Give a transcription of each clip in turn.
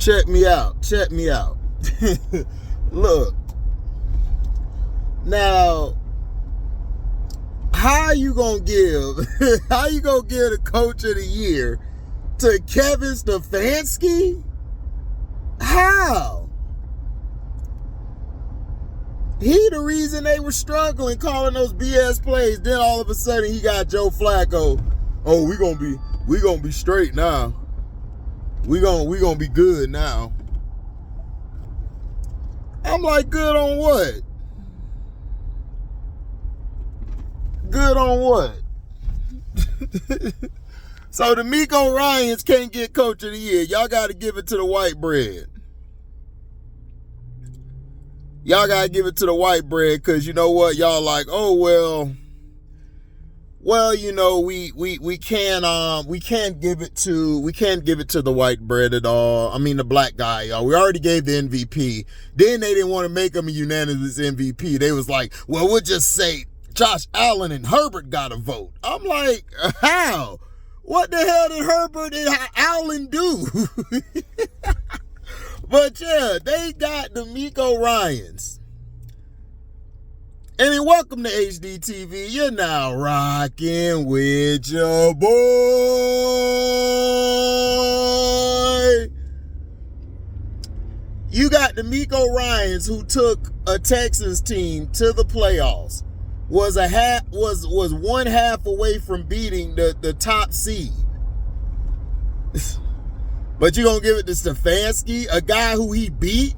check me out. Check me out. Look. Now, how you gonna give the coach of the year to Kevin Stefanski? How? He the reason they were struggling calling those BS plays. Then all of a sudden he got Joe Flacco. Oh, we gonna be straight now. We gonna be good now. I'm like, good on what? Good on what? So the demecoryans can't get coach of the year. Y'all got to give it to the white bread. Y'all got to give it to the white bread because you know what? Y'all like, oh, well, you know, we can't give it to the white bread at all. I mean, the black guy, y'all. We already gave the MVP. Then they didn't want to make him a unanimous MVP. They was like, well, we'll just say Josh Allen and Herbert got a vote. I'm like, how? What the hell did Herbert and Allen do? But yeah, they got the demecoryans. And then welcome to HDiiTV. You're now rocking with your boy. You got the demecoryans who took a Texans team to the playoffs. Was one half away from beating the top seed. But you gonna give it to Stefanski, a guy who he beat?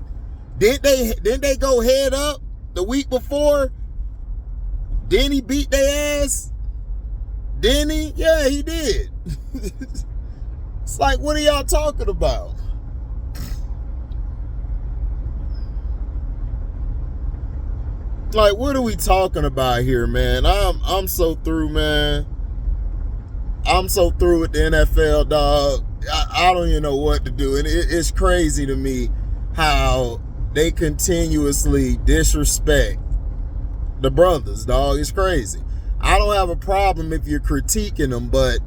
Didn't they go head up the week before? Didn't he beat their ass? Didn't he? Yeah, he did. It's like, what are y'all talking about? Like, what are we talking about here, man? I'm so through, man. I'm so through with the NFL, dog. I don't even know what to do. And it's crazy to me how they continuously disrespect the brothers, dog. It's crazy. I don't have a problem if you're critiquing them, but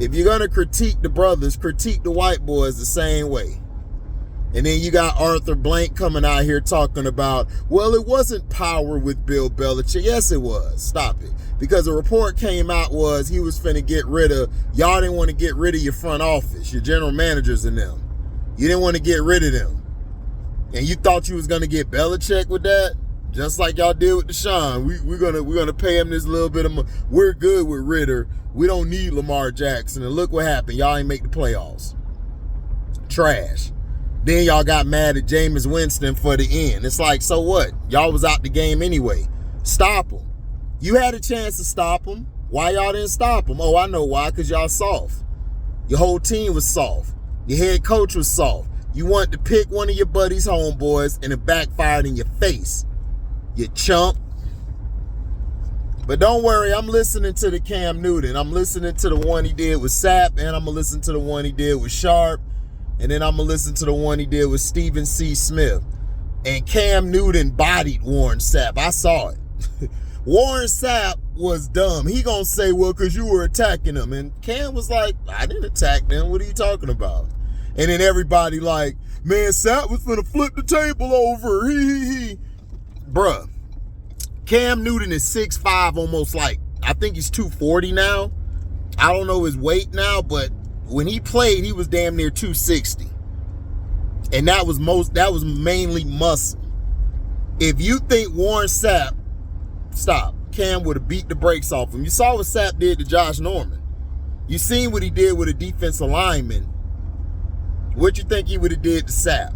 if you're going to critique the brothers, critique the white boys the same way. And then you got Arthur Blank coming out here talking about, well, it wasn't power with Bill Belichick. Yes, it was. Stop it. Because the report came out was he was finna get rid of, y'all didn't want to get rid of your front office, your general managers and them. You didn't want to get rid of them. And you thought you was going to get Belichick with that? Just like y'all did with Deshaun. We're gonna pay him this little bit of money. We're good with Ritter. We don't need Lamar Jackson. And look what happened. Y'all ain't make the playoffs. Trash. Then y'all got mad at Jameis Winston for the end. It's like, so what? Y'all was out the game anyway. Stop him. You had a chance to stop him. Why y'all didn't stop him? Oh, I know why. Because y'all soft. Your whole team was soft. Your head coach was soft. You wanted to pick one of your buddies' homeboys and it backfired in your face. You chump. But don't worry, I'm listening to the Cam Newton. I'm listening to the one he did with Sapp, and I'm going to listen to the one he did with Sharp. And then I'm going to listen to the one he did with Stephen C. Smith. And Cam Newton bodied Warren Sapp. I saw it. Warren Sapp was dumb. He going to say, well, because you were attacking him. And Cam was like, I didn't attack them. What are you talking about? And then everybody like, man, Sapp was going to flip the table over. Bruh. Cam Newton is 6'5", almost like, I think he's 240 now. I don't know his weight now, but when he played, he was damn near 260. And that was mainly muscle. If you think Warren Sapp, stop. Cam would have beat the brakes off him. You saw what Sapp did to Josh Norman. You seen what he did with a defensive lineman. What you think he would have did to Sapp?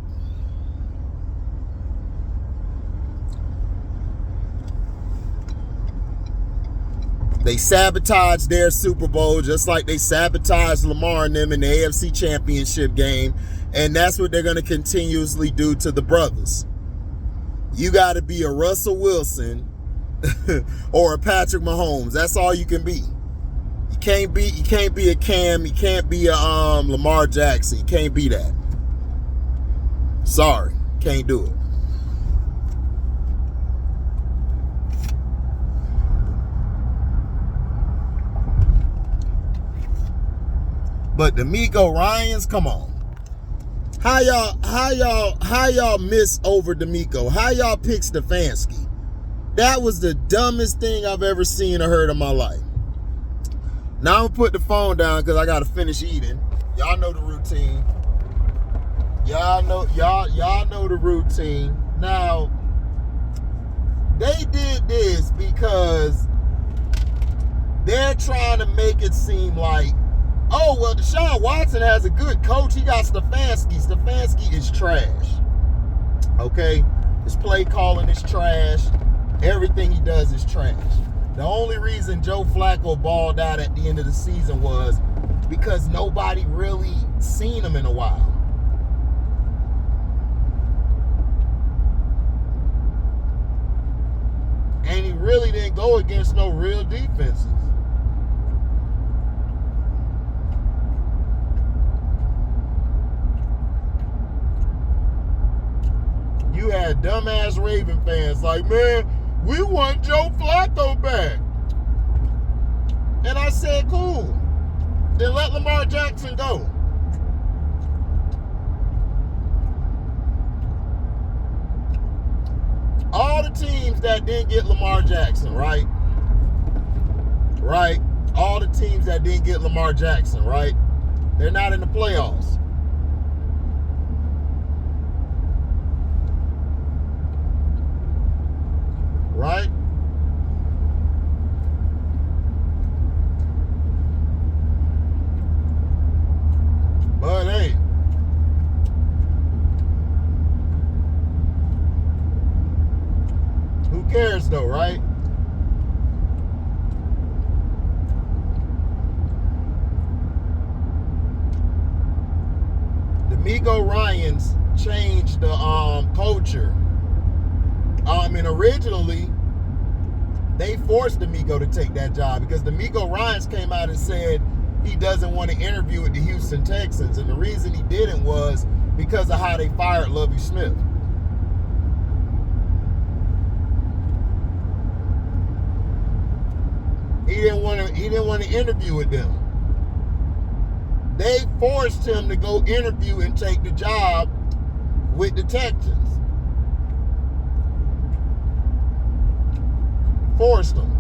They sabotaged their Super Bowl just like they sabotaged Lamar and them in the AFC Championship game. And that's what they're going to continuously do to the brothers. You got to be a Russell Wilson or a Patrick Mahomes. That's all you can be. You can't be a Cam. You can't be a Lamar Jackson. You can't be that. Sorry. Can't do it. But demecoryans, come on. How y'all miss over Demeco? How y'all pick Stefanski? That was the dumbest thing I've ever seen or heard in my life. Now I'm gonna put the phone down because I gotta finish eating. Y'all know the routine. Y'all know the routine. Now, they did this because they're trying to make it seem like, oh, well, Deshaun Watson has a good coach. He got Stefanski. Stefanski is trash. Okay? His play calling is trash. Everything he does is trash. The only reason Joe Flacco balled out at the end of the season was because nobody really seen him in a while. And he really didn't go against no real defenses. You had dumbass Raven fans like, man, we want Joe Flacco back. And I said, cool. Then let Lamar Jackson go. All the teams that didn't get Lamar Jackson, right? Right? All the teams that didn't get Lamar Jackson, right? They're not in the playoffs. Right? But hey, who cares though, right? Demecoryans changed the culture. And originally, they forced Demeco to take that job because Demecoryans came out and said he doesn't want to interview with the Houston Texans. And the reason he didn't was because of how they fired Lovie Smith. He didn't want to interview with them. They forced him to go interview and take the job with the Texans. Forced him.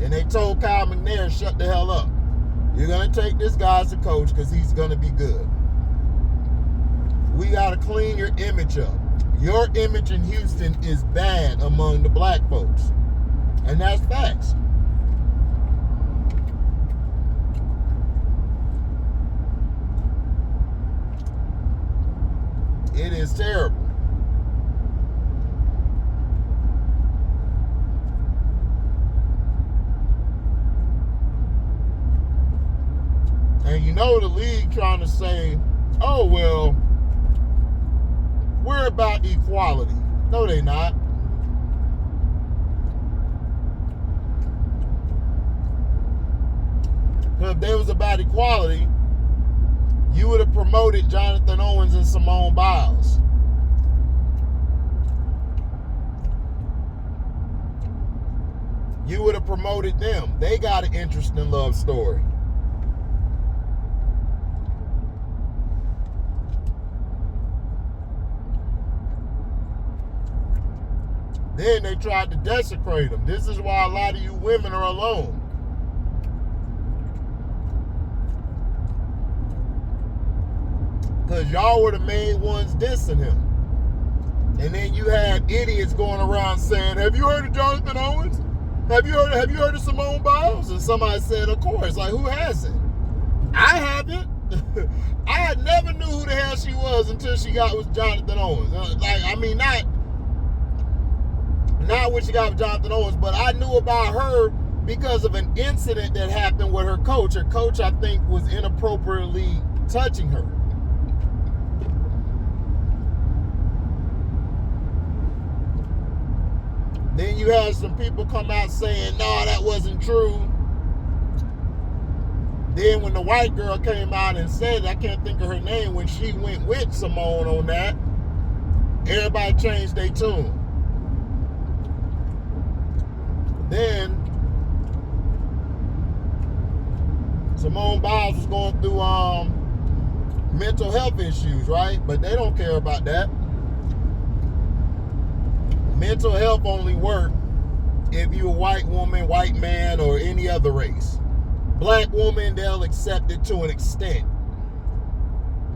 And they told Kyle McNair, shut the hell up. You're going to take this guy as a coach because he's going to be good. We got to clean your image up. Your image in Houston is bad among the black folks. And that's facts. It is terrible. And you know the league trying to say, oh, well, we're about equality. No, they not. Because if they was about equality, you would have promoted Jonathan Owens and Simone Biles. You would have promoted them. They got an interesting love story. Then they tried to desecrate them. This is why a lot of you women are alone. Because y'all were the main ones dissing him. And then you had idiots going around saying, have you heard of Jonathan Owens? Have you heard of Simone Biles? And somebody said, of course. Like, who hasn't? I haven't. I had never knew who the hell she was until she got with Jonathan Owens. Like, I mean, not when she got with Jonathan Owens, but I knew about her because of an incident that happened with her coach. Her coach, I think, was inappropriately touching her. Then you had some people come out saying, no, that wasn't true. Then when the white girl came out and said, I can't think of her name, when she went with Simone on that, everybody changed their tune. Then Simone Biles was going through mental health issues, right? But they don't care about that. Mental health only work if you're a white woman, white man, or any other race. Black woman, they'll accept it to an extent.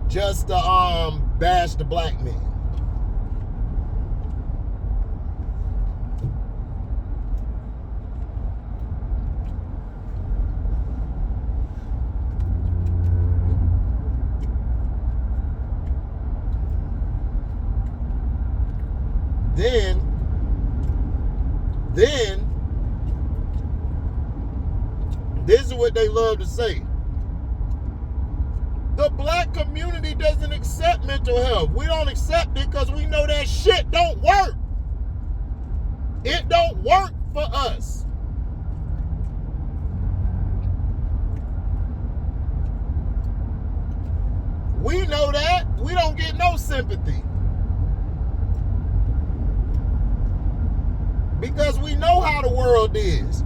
Just to bash the black man. Then, this is what they love to say. The black community doesn't accept mental health. We don't accept it because we know that shit don't work. It don't work for us. We know that. We don't get no sympathy. Because we know how the world is.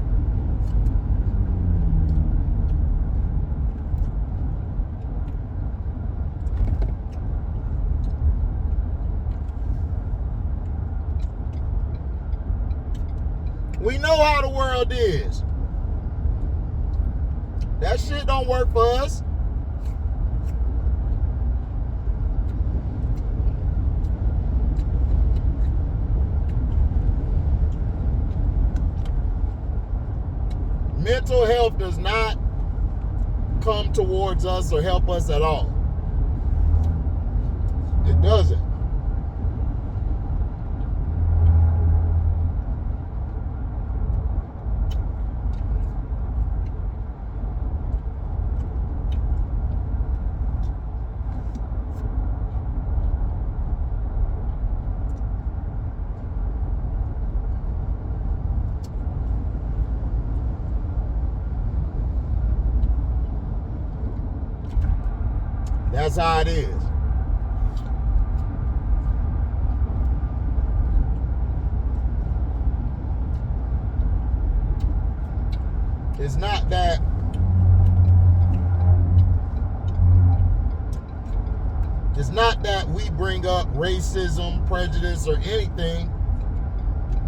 We know how the world is. That shit don't work for us. Mental health does not come towards us or help us at all. It doesn't. That's how it is. It's not that we bring up racism, prejudice, or anything.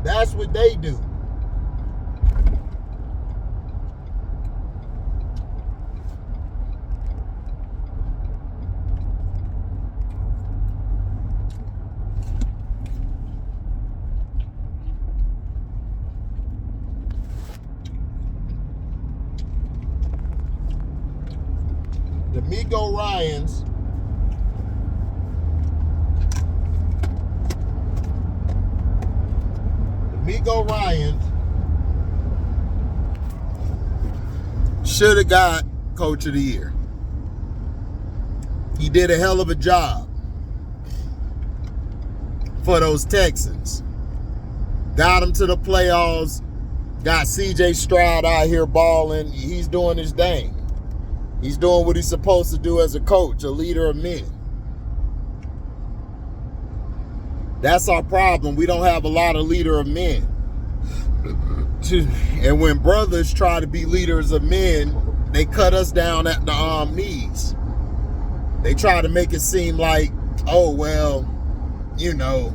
That's what they do. Demecoryans should have got Coach of the Year. He did a hell of a job for those Texans. Got them to the playoffs. Got CJ Stroud out here balling. He's doing his thing. He's doing what he's supposed to do as a coach, a leader of men. That's our problem. We don't have a lot of leader of men. And when brothers try to be leaders of men, they cut us down at the knees. They try to make it seem like, oh, well, you know,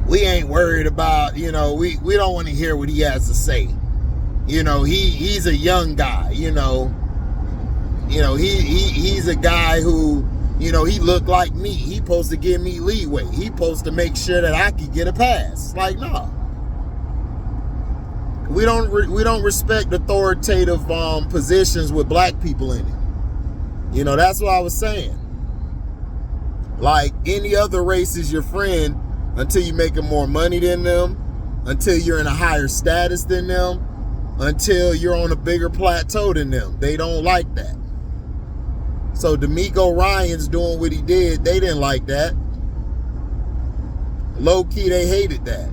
we ain't worried about, you know, we don't want to hear what he has to say. You know, he's a young guy, you know, he's a guy who, you know, he looked like me. He supposed to give me leeway. He supposed to make sure that I could get a pass. Like, no. We don't respect authoritative positions with black people in it. You know, that's what I was saying. Like, any other race is your friend until you're making more money than them, until you're in a higher status than them, until you're on a bigger plateau than them. They don't like that. So Demecoryans doing what he did, they didn't like that. Low key, they hated that.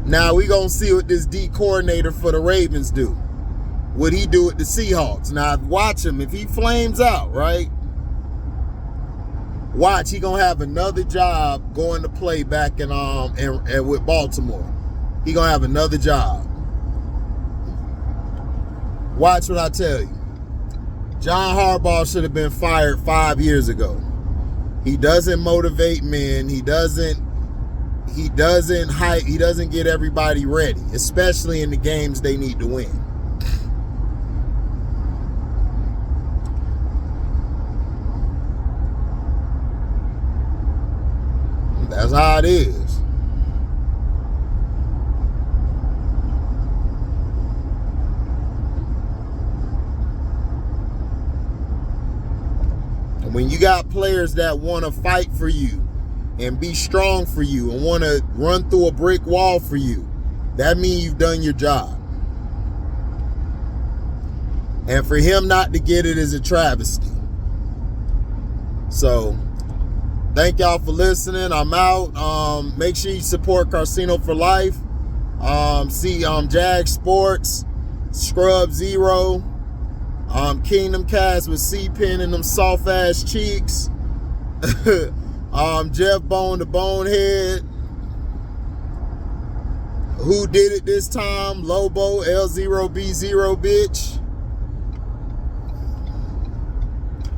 Now we gonna see what this D coordinator for the Ravens do. What he do with the Seahawks. Now watch him. If he flames out, right? Watch, he gonna have another job going to play back in and with Baltimore. He gonna have another job. Watch what I tell you. John Harbaugh should have been fired 5 years ago. He doesn't motivate men. He doesn't hype. He doesn't get everybody ready, especially in the games they need to win. That's how it is. And when you got players that want to fight for you and be strong for you and want to run through a brick wall for you, that means you've done your job. And for him not to get it is a travesty. So, thank y'all for listening. I'm out. Make sure you support Casino for Life. See Jag Sports, Scrub Zero, Kingdom Cast with C-Pen and them soft ass cheeks. Jeff Bone the Bonehead. Who Did It This Time? Lobo, L0B0 bitch.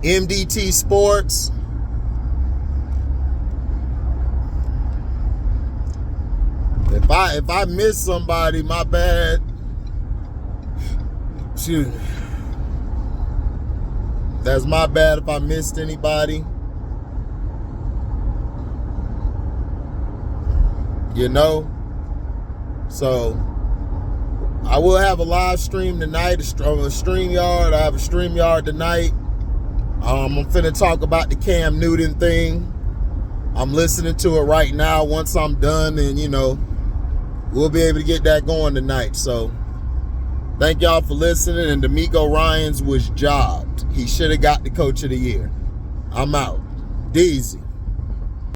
MDT Sports. If I miss somebody, my bad. Shoot. That's my bad if I missed anybody. You know? So, I will have a live stream tonight, a StreamYard. I have a StreamYard tonight. I'm finna talk about the Cam Newton thing. I'm listening to it right now. Once I'm done, and you know, we'll be able to get that going tonight. So, thank y'all for listening. And demecoryans was jobbed. He should have got the Coach of the Year. I'm out. Deezy.